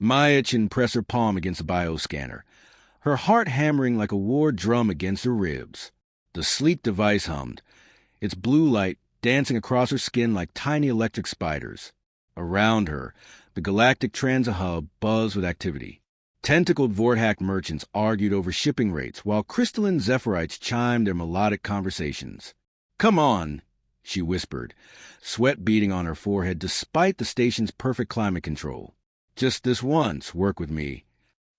Maya Chen pressed her palm against the bioscanner, her heart hammering like a war drum against her ribs. The sleek device hummed, its blue light dancing across her skin like tiny electric spiders. Around her, the Galactic transit hub buzzed with activity. Tentacled Vorthack merchants argued over shipping rates, while crystalline Zephyrite chimed their melodic conversations. "Come on," she whispered, sweat beading on her forehead despite the station's perfect climate control. "Just this once, work with me."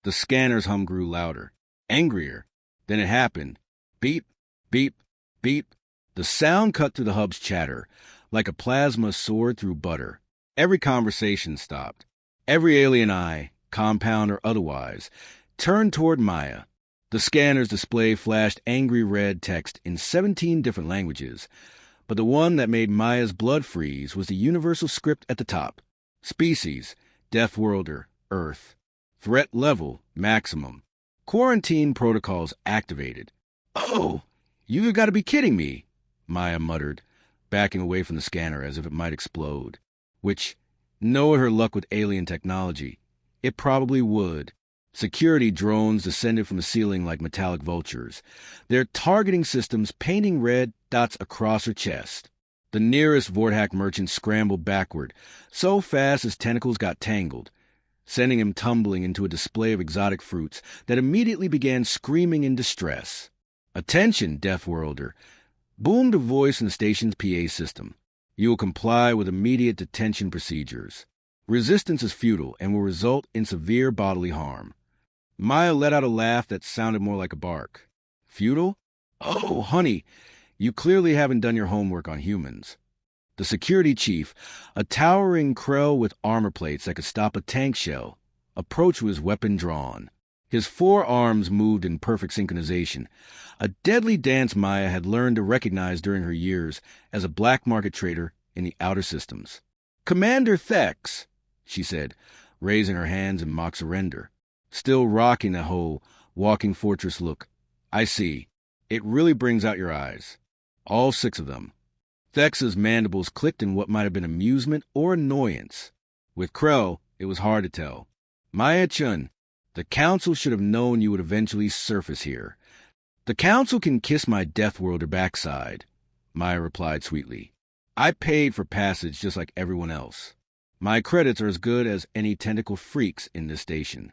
The scanner's hum grew louder, angrier. Then it happened. Beep, beep, beep. The sound cut through the hub's chatter, like a plasma soared through butter. Every conversation stopped. Every alien eye, compound or otherwise, turned toward Maya. The scanner's display flashed angry red text in 17 different languages, but the one that made Maya's blood freeze was the universal script at the top. Species, Deathworlder, Earth. Threat level, maximum. Quarantine protocols activated. "Oh, you've got to be kidding me," Maya muttered, backing away from the scanner as if it might explode. Which, knowing her luck with alien technology, it probably would. Security drones descended from the ceiling like metallic vultures, their targeting systems painting red dots across her chest. The nearest Vorthack merchant scrambled backward, so fast his tentacles got tangled, sending him tumbling into a display of exotic fruits that immediately began screaming in distress. "Attention, Deathworlder," boomed a voice in the station's PA system. "You will comply with immediate detention procedures. Resistance is futile and will result in severe bodily harm." Maya let out a laugh that sounded more like a bark. "Futile? Oh, honey, you clearly haven't done your homework on humans." The security chief, a towering Krell with armor plates that could stop a tank shell, approached with his weapon drawn. His forearms moved in perfect synchronization, a deadly dance Maya had learned to recognize during her years as a black market trader in the outer systems. "Commander Thex," she said, raising her hands in mock surrender, still rocking that whole walking fortress look. "I see. It really brings out your eyes. All 6 of them." Thex's mandibles clicked in what might have been amusement or annoyance. With Krell, it was hard to tell. "Maya Chen, the Council should have known you would eventually surface here." "The Council can kiss my Deathworlder backside," Maya replied sweetly. "I paid for passage just like everyone else. My credits are as good as any tentacle freaks in this station."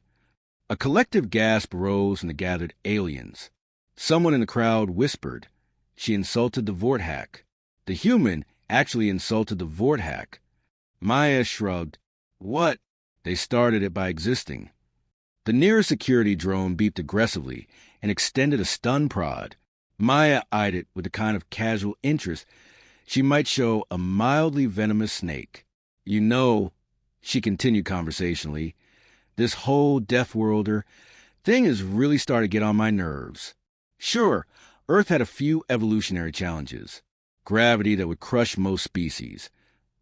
A collective gasp rose from the gathered aliens. Someone in the crowd whispered, "She insulted the Vorthack." The human actually insulted the Vorthack. Maya shrugged. "What? They started it by existing." The nearest security drone beeped aggressively and extended a stun prod. Maya eyed it with the kind of casual interest she might show a mildly venomous snake. "You know," she continued conversationally, "this whole Deathworlder thing has really started to get on my nerves. Sure, Earth had a few evolutionary challenges. Gravity that would crush most species,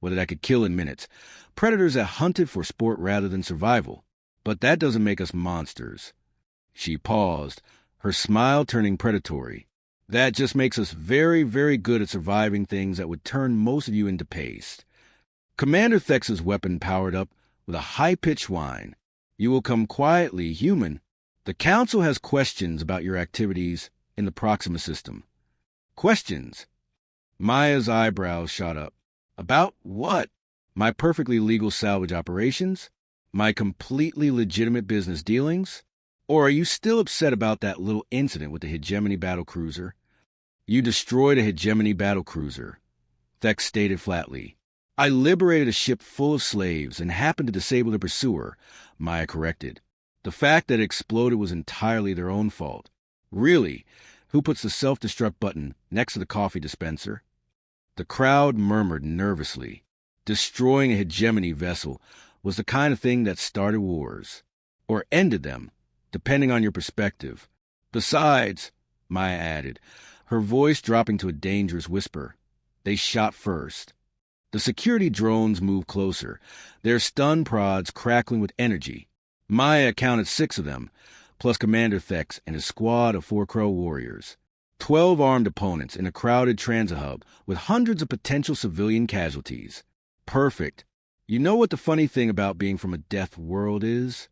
weather that could kill in minutes, predators that hunted for sport rather than survival. But that doesn't make us monsters." She paused, her smile turning predatory. "That just makes us very, very good at surviving things that would turn most of you into paste." Commander Thex's weapon powered up with a high-pitched whine. "You will come quietly, human. The Council has questions about your activities in the Proxima system." "Questions?" Maya's eyebrows shot up. "About what? My perfectly legal salvage operations? My completely legitimate business dealings? Or are you still upset about that little incident with the Hegemony battlecruiser?" "You destroyed a Hegemony battlecruiser," Thex stated flatly. "I liberated a ship full of slaves and happened to disable the pursuer," Maya corrected. "The fact that it exploded was entirely their own fault." "Really? Who puts the self-destruct button next to the coffee dispenser?" The crowd murmured nervously. Destroying a Hegemony vessel was the kind of thing that started wars. Or ended them, depending on your perspective. "Besides," Maya added, her voice dropping to a dangerous whisper, "they shot first." The security drones moved closer, their stun prods crackling with energy. Maya counted 6 of them, plus Commander Thex and his squad of 4 Crow warriors. 12 armed opponents in a crowded transit hub with hundreds of potential civilian casualties. Perfect. You know what the funny thing about being from a death world is?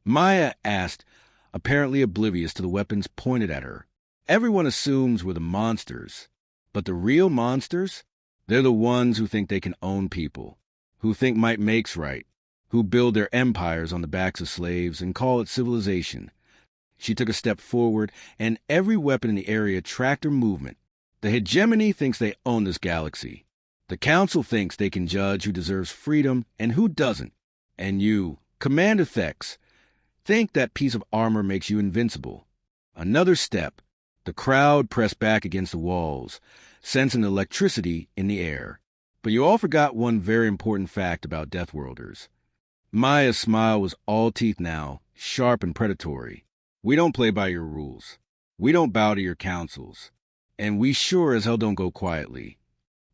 Maya asked, apparently oblivious to the weapons pointed at her. Everyone assumes we're the monsters. But the real monsters? They're the ones who think they can own people, who think might makes right, who build their empires on the backs of slaves and call it civilization. She took a step forward, and every weapon in the area tracked her movement. The Hegemony thinks they own this galaxy. The Council thinks they can judge who deserves freedom and who doesn't. And you, Commander Thex, think that piece of armor makes you invincible. Another step. The crowd pressed back against the walls, sensing electricity in the air. But you all forgot one very important fact about Deathworlders. Maya's smile was all teeth now, sharp and predatory. We don't play by your rules. We don't bow to your counsels. And we sure as hell don't go quietly.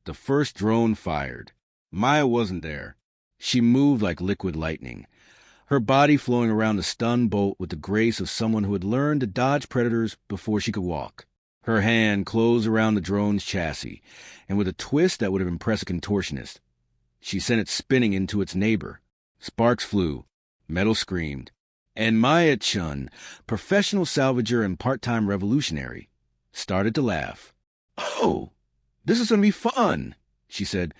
The first drone fired. Maya wasn't there. She moved like liquid lightning, her body flowing around the stun bolt with the grace of someone who had learned to dodge predators before she could walk. Her hand closed around the drone's chassis, and with a twist that would have impressed a contortionist, she sent it spinning into its neighbor. Sparks flew, metal screamed, and Maya Chen, professional salvager and part-time revolutionary, started to laugh. "Oh, this is going to be fun," she said,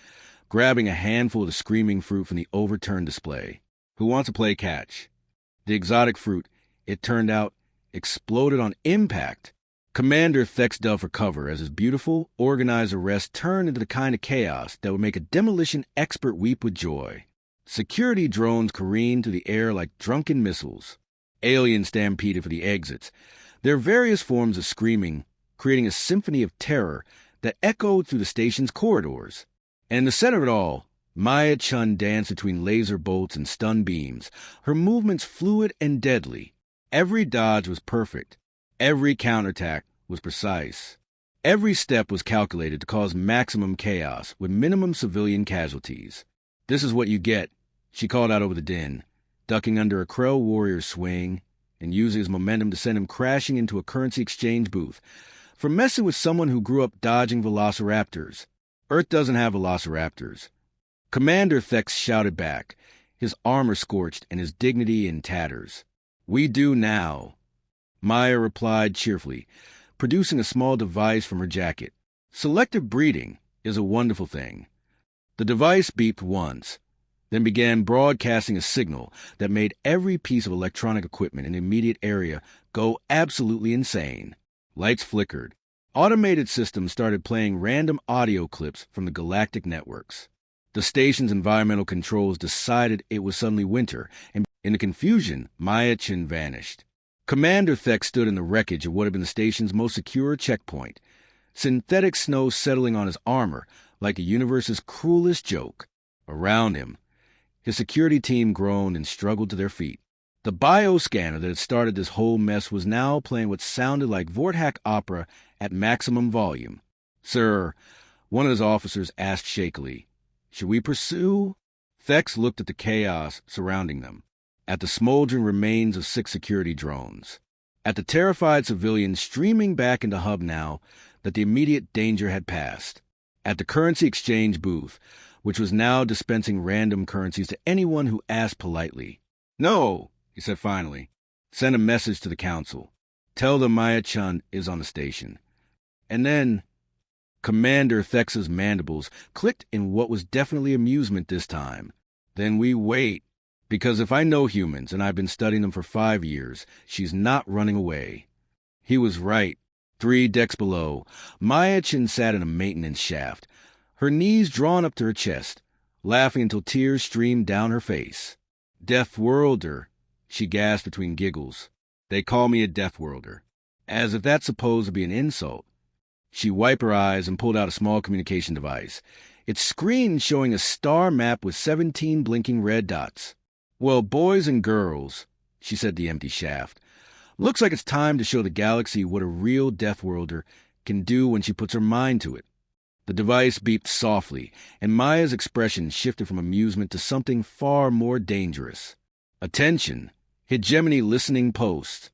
grabbing a handful of the screaming fruit from the overturned display. "Who wants to play catch?" The exotic fruit, it turned out, exploded on impact. Commander Thex dove for cover as his beautiful, organized arrest turned into the kind of chaos that would make a demolition expert weep with joy. Security drones careened through the air like drunken missiles. Aliens stampeded for the exits, their various forms of screaming creating a symphony of terror that echoed through the station's corridors. And in the center of it all, Maya Chen danced between laser bolts and stun beams, her movements fluid and deadly. Every dodge was perfect. Every counterattack was precise. Every step was calculated to cause maximum chaos with minimum civilian casualties. "This is what you get," she called out over the din, ducking under a Krell warrior's swing and using his momentum to send him crashing into a currency exchange booth for messing with someone who grew up dodging velociraptors. Earth doesn't have velociraptors. Commander Thex shouted back, his armor scorched and his dignity in tatters. "We do now." Maya replied cheerfully, producing a small device from her jacket. Selective breeding is a wonderful thing. The device beeped once, then began broadcasting a signal that made every piece of electronic equipment in the immediate area go absolutely insane. Lights flickered. Automated systems started playing random audio clips from the Galactic networks. The station's environmental controls decided it was suddenly winter, and in the confusion, Maya Chen vanished. Commander Thex stood in the wreckage of what had been the station's most secure checkpoint, synthetic snow settling on his armor like the universe's cruelest joke. Around him, his security team groaned and struggled to their feet. The bioscanner that had started this whole mess was now playing what sounded like Vortak opera at maximum volume. "Sir," one of his officers asked shakily, "should we pursue?" Thex looked at the chaos surrounding them, at the smoldering remains of 6 security drones, at the terrified civilians streaming back into hub now that the immediate danger had passed, at the currency exchange booth, which was now dispensing random currencies to anyone who asked politely. "No," he said finally. "Send a message to the council. Tell them Maya Chen is on the station." And then Commander Thex's mandibles clicked in what was definitely amusement this time. "Then we wait. Because if I know humans, and I've been studying them for 5 years, she's not running away." He was right. 3 decks below, Maya Chen sat in a maintenance shaft, her knees drawn up to her chest, laughing until tears streamed down her face. "Deathworlder," she gasped between giggles. "They call me a Deathworlder." As if that's supposed to be an insult. She wiped her eyes and pulled out a small communication device, its screen showing a star map with 17 blinking red dots. "Well, boys and girls," she said to the empty shaft, "looks like it's time to show the galaxy what a real Deathworlder can do when she puts her mind to it." The device beeped softly, and Maya's expression shifted from amusement to something far more dangerous. "Attention, Hegemony listening post,"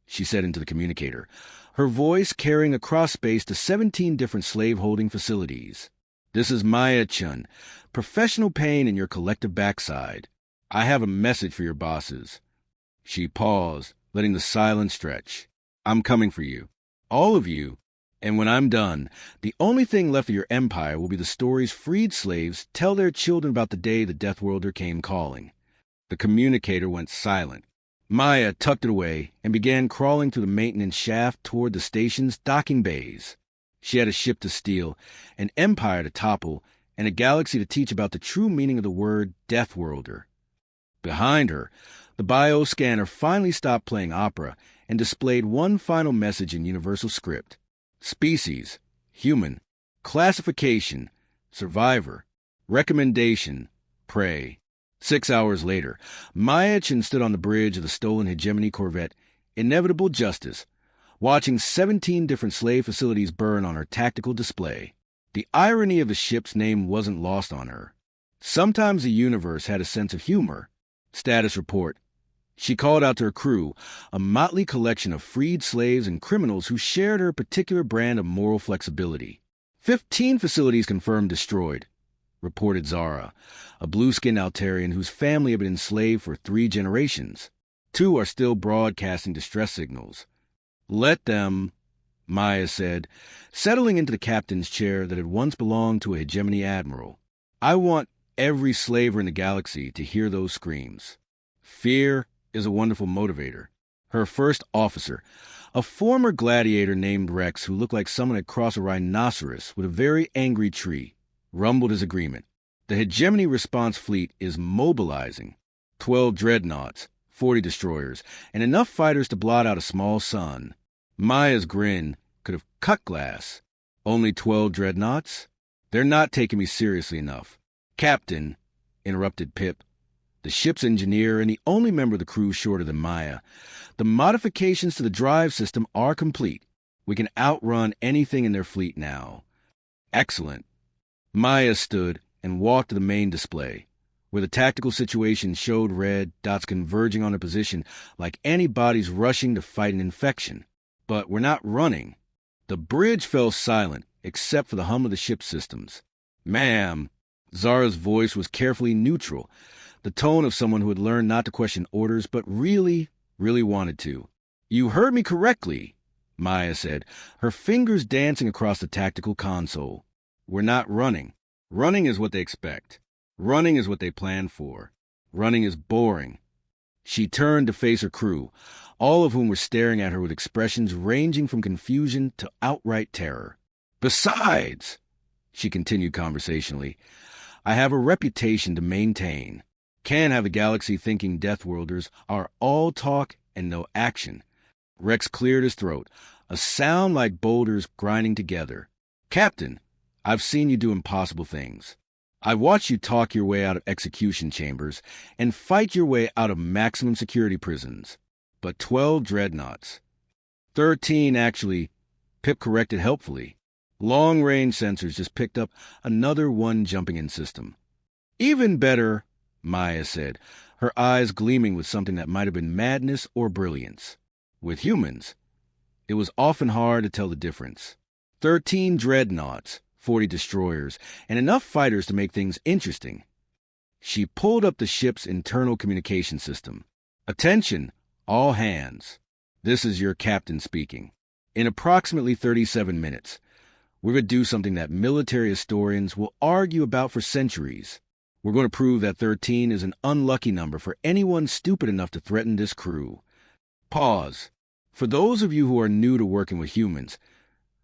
she said into the communicator, her voice carrying across space to 17 different slave-holding facilities. This is Maya Chen, professional pain in your collective backside. I have a message for your bosses. She paused, letting the silence stretch. I'm coming for you. All of you. And when I'm done, the only thing left of your empire will be the stories freed slaves tell their children about the day the Deathworlder came calling. The communicator went silent. Maya tucked it away and began crawling through the maintenance shaft toward the station's docking bays. She had a ship to steal, an empire to topple, and a galaxy to teach about the true meaning of the word Deathworlder. Behind her, the bioscanner finally stopped playing opera and displayed one final message in universal script. Species, human, classification, survivor, recommendation, prey. 6 hours later, Maya Chen stood on the bridge of the stolen Hegemony corvette, Inevitable Justice, watching 17 different slave facilities burn on her tactical display. The irony of the ship's name wasn't lost on her. Sometimes the universe had a sense of humor. Status report. She called out to her crew, a motley collection of freed slaves and criminals who shared her particular brand of moral flexibility. 15 facilities confirmed destroyed, reported Zara, a blue-skinned Altarian whose family had been enslaved for 3 generations. 2 are still broadcasting distress signals. Let them, Maya said, settling into the captain's chair that had once belonged to a Hegemony admiral. I want every slaver in the galaxy to hear those screams. Fear is a wonderful motivator. Her first officer, a former gladiator named Rex who looked like someone had crossed a rhinoceros with a very angry tree, rumbled his agreement. The Hegemony response fleet is mobilizing. 12 dreadnoughts, 40 destroyers, and enough fighters to blot out a small sun. Maya's grin could have cut glass. Only 12 dreadnoughts? They're not taking me seriously enough. Captain, interrupted Pip, the ship's engineer and the only member of the crew shorter than Maya, the modifications to the drive system are complete. We can outrun anything in their fleet now. Excellent. Maya stood and walked to the main display, where the tactical situation showed red dots converging on a position like antibodies rushing to fight an infection. But we're not running. The bridge fell silent, except for the hum of the ship's systems. Ma'am, Zara's voice was carefully neutral, the tone of someone who had learned not to question orders but really wanted to. You heard me correctly, Maya said, her fingers dancing across the tactical console. We're not running. Running is what they expect. Running is what they plan for. Running is boring. She turned to face her crew, all of whom were staring at her with expressions ranging from confusion to outright terror. Besides, she continued conversationally, I have a reputation to maintain. Can't have the galaxy thinking Deathworlders are all talk and no action. Rex cleared his throat, a sound like boulders grinding together. Captain, I've seen you do impossible things. I've watched you talk your way out of execution chambers and fight your way out of maximum security prisons. But 12 dreadnoughts. 13, actually, Pip corrected helpfully. Long-range sensors just picked up another one jumping-in system. Even better, Maya said, her eyes gleaming with something that might have been madness or brilliance. With humans, it was often hard to tell the difference. 13 dreadnoughts, 40 destroyers, and enough fighters to make things interesting. She pulled up the ship's internal communication system. Attention, all hands. This is your captain speaking. In approximately 37 minutes, we're going to do something that military historians will argue about for centuries. We're going to prove that 13 is an unlucky number for anyone stupid enough to threaten this crew. Pause. For those of you who are new to working with humans,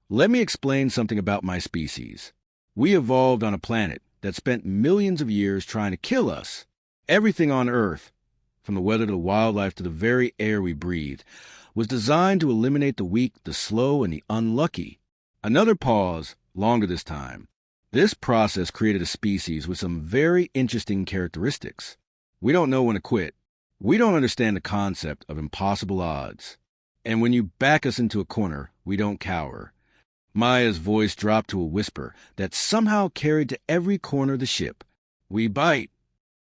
let me explain something about my species. We evolved on a planet that spent millions of years trying to kill us. Everything on Earth, from the weather to the wildlife to the very air we breathed, was designed to eliminate the weak, the slow, and the unlucky. Another pause, longer this time. This process created a species with some very interesting characteristics. We don't know when to quit. We don't understand the concept of impossible odds. And when you back us into a corner, we don't cower. Maya's voice dropped to a whisper that somehow carried to every corner of the ship. We bite.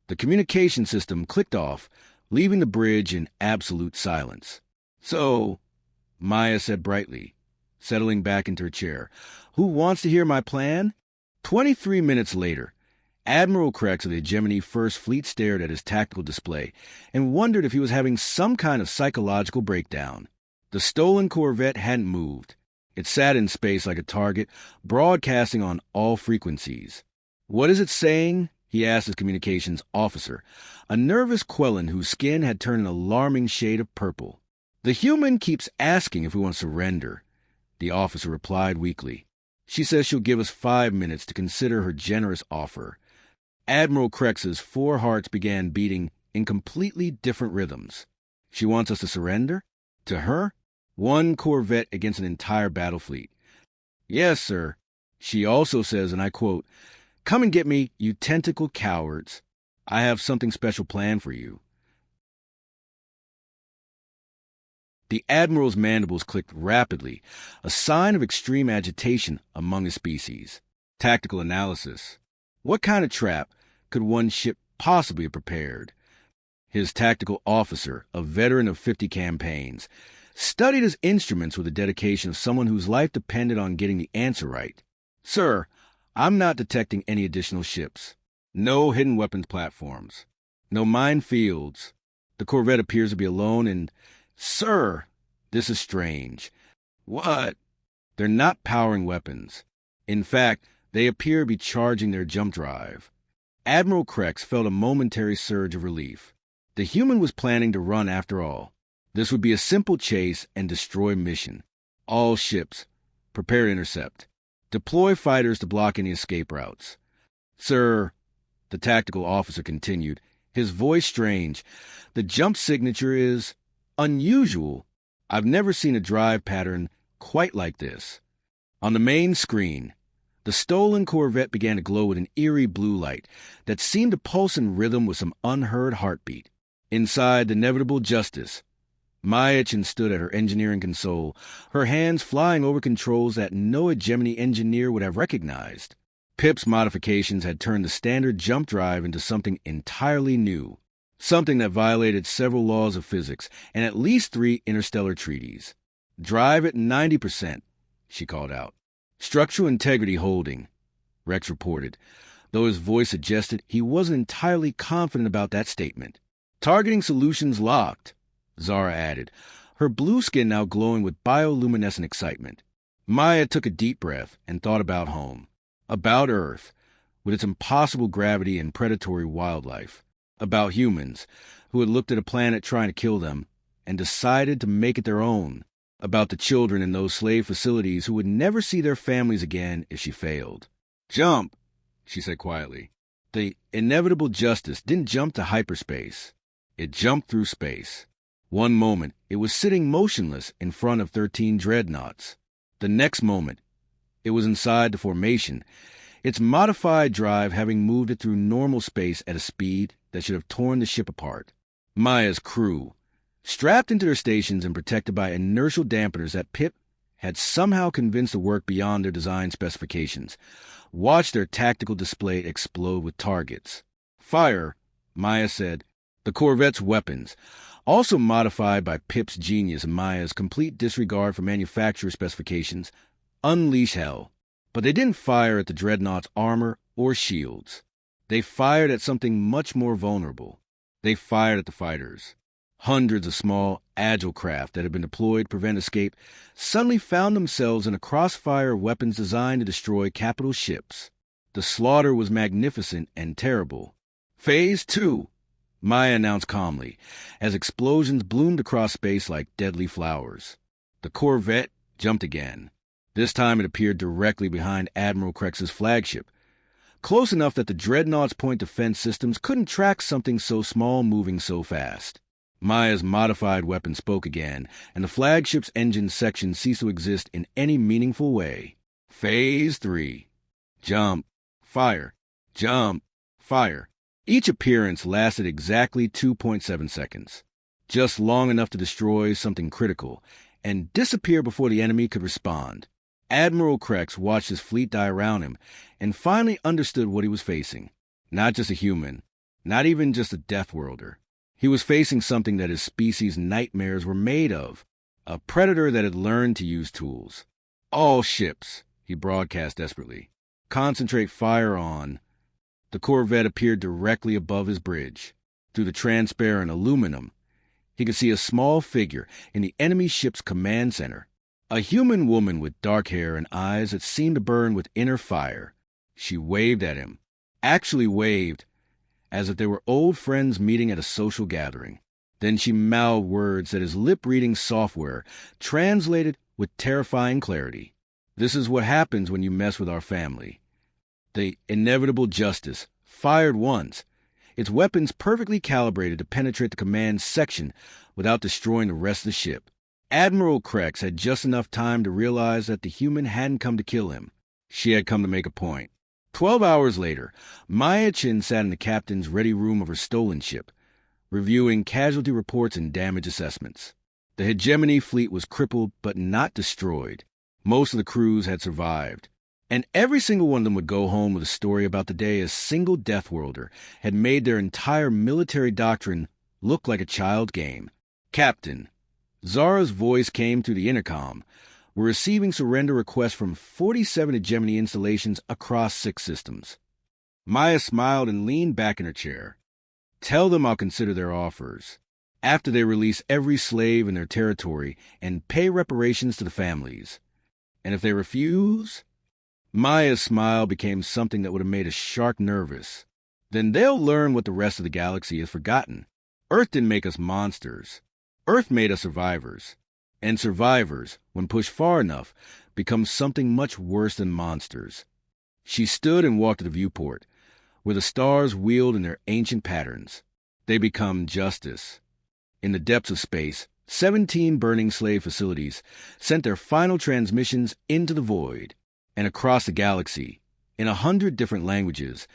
The communication system clicked off, leaving the bridge in absolute silence. So, Maya said brightly, settling back into her chair, who wants to hear my plan? 23 minutes later, Admiral Krex of the Hegemony First Fleet stared at his tactical display and wondered if he was having some kind of psychological breakdown. The stolen Corvette hadn't moved. It sat in space like a target, broadcasting on all frequencies. "What is it saying?" he asked his communications officer, a nervous Quellan whose skin had turned an alarming shade of purple. "The human keeps asking if we want to surrender," the officer replied weakly. "She says she'll give us 5 minutes to consider her generous offer." Admiral Krex's 4 hearts began beating in completely different rhythms. She wants us to surrender? To her? 1 Corvette against an entire battle fleet. "Yes, sir." She also says, and I quote, "Come and get me, you tentacle cowards. I have something special planned for you." The Admiral's mandibles clicked rapidly, a sign of extreme agitation among his species. Tactical analysis. What kind of trap could one ship possibly have prepared? His tactical officer, a veteran of 50 campaigns, studied his instruments with the dedication of someone whose life depended on getting the answer right. "Sir, I'm not detecting any additional ships. No hidden weapons platforms. No minefields. The Corvette appears to be alone and... Sir, this is strange." "What?" "They're not powering weapons. In fact, they appear to be charging their jump drive." Admiral Krex felt a momentary surge of relief. The human was planning to run after all. This would be a simple chase and destroy mission. All ships, prepare to intercept. Deploy fighters to block any escape routes. "Sir," the tactical officer continued, his voice strange, "the jump signature is unusual. I've never seen a drive pattern quite like this." On the main screen, the stolen Corvette began to glow with an eerie blue light that seemed to pulse in rhythm with some unheard heartbeat. Inside the inevitable justice, Maya Chen stood at her engineering console, her hands flying over controls that no Hegemony engineer would have recognized. Pip's modifications had turned the standard jump drive into something entirely new, something that violated several laws of physics and at least 3 interstellar treaties. "Drive at 90%, she called out. "Structural integrity holding," Rex reported, though his voice suggested he wasn't entirely confident about that statement. "Targeting solutions locked," Zara added, her blue skin now glowing with bioluminescent excitement. Maya took a deep breath and thought about home, about Earth, with its impossible gravity and predatory wildlife, about humans who had looked at a planet trying to kill them and decided to make it their own, about the children in those slave facilities who would never see their families again if she failed. "Jump," she said quietly. The inevitable justice didn't jump to hyperspace. It jumped through space. One moment, it was sitting motionless in front of 13 dreadnoughts. The next moment, it was inside the formation, its modified drive having moved it through normal space at a speed that should have torn the ship apart. Maya's crew, strapped into their stations and protected by inertial dampeners that Pip had somehow convinced to work beyond their design specifications, watched their tactical display explode with targets. "Fire," Maya said. The Corvette's weapons, also modified by Pip's genius and Maya's complete disregard for manufacturer specifications, unleash hell. But they didn't fire at the dreadnought's armor or shields. They fired at something much more vulnerable. They fired at the fighters. Hundreds of small, agile craft that had been deployed to prevent escape suddenly found themselves in a crossfire of weapons designed to destroy capital ships. The slaughter was magnificent and terrible. "Phase 2, Maya announced calmly, as explosions bloomed across space like deadly flowers. The Corvette jumped again. This time it appeared directly behind Admiral Krex's flagship, close enough that the dreadnought's point defense systems couldn't track something so small moving so fast. Maya's modified weapon spoke again, and the flagship's engine section ceased to exist in any meaningful way. Phase 3. Jump. Fire. Jump. Fire. Each appearance lasted exactly 2.7 seconds, just long enough to destroy something critical and disappear before the enemy could respond. Admiral Krex watched his fleet die around him and finally understood what he was facing. Not just a human, not even just a Deathworlder. He was facing something that his species' nightmares were made of, a predator that had learned to use tools. "All ships," he broadcast desperately. Concentrate fire on. The Corvette appeared directly above his bridge. Through the transparent aluminum, he could see a small figure in the enemy ship's command center. A human woman with dark hair and eyes that seemed to burn with inner fire. She waved at him. Actually waved, as if they were old friends meeting at a social gathering. Then she mouthed words that his lip-reading software translated with terrifying clarity. This is what happens when you mess with our family. The inevitable justice, fired once, its weapons perfectly calibrated to penetrate the command section without destroying the rest of the ship. Admiral Krex had just enough time to realize that the human hadn't come to kill him. She had come to make a point. 12 hours later, Maya Chen sat in the captain's ready room of her stolen ship, reviewing casualty reports and damage assessments. The Hegemony fleet was crippled but not destroyed. Most of the crews had survived, and every single one of them would go home with a story about the day a single Deathworlder had made their entire military doctrine look like a child game. Captain, Zara's voice came through the intercom. We're receiving surrender requests from 47 Hegemony installations across 6 systems. Maya smiled and leaned back in her chair. Tell them I'll consider their offers, after they release every slave in their territory and pay reparations to the families. And if they refuse? Maya's smile became something that would have made a shark nervous. Then they'll learn what the rest of the galaxy has forgotten. Earth didn't make us monsters. Earth made us survivors. And survivors, when pushed far enough, become something much worse than monsters. She stood and walked to the viewport, where the stars wheeled in their ancient patterns. They become justice. In the depths of space, 17 burning slave facilities sent their final transmissions into the void. And across the galaxy, in 100 different languages,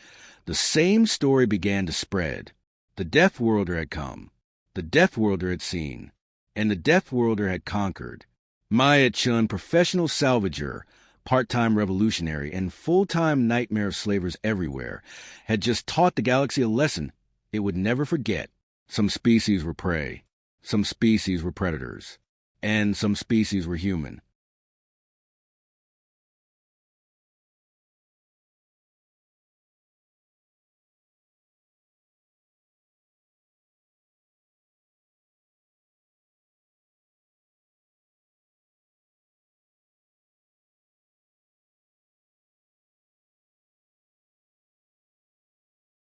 the same story began to spread. The Deathworlder had come. The Deathworlder had seen. And the Deathworlder had conquered. Maya Chen, professional salvager, part-time revolutionary, and full-time nightmare of slavers everywhere, had just taught the galaxy a lesson it would never forget. Some species were prey, some species were predators, and some species were human.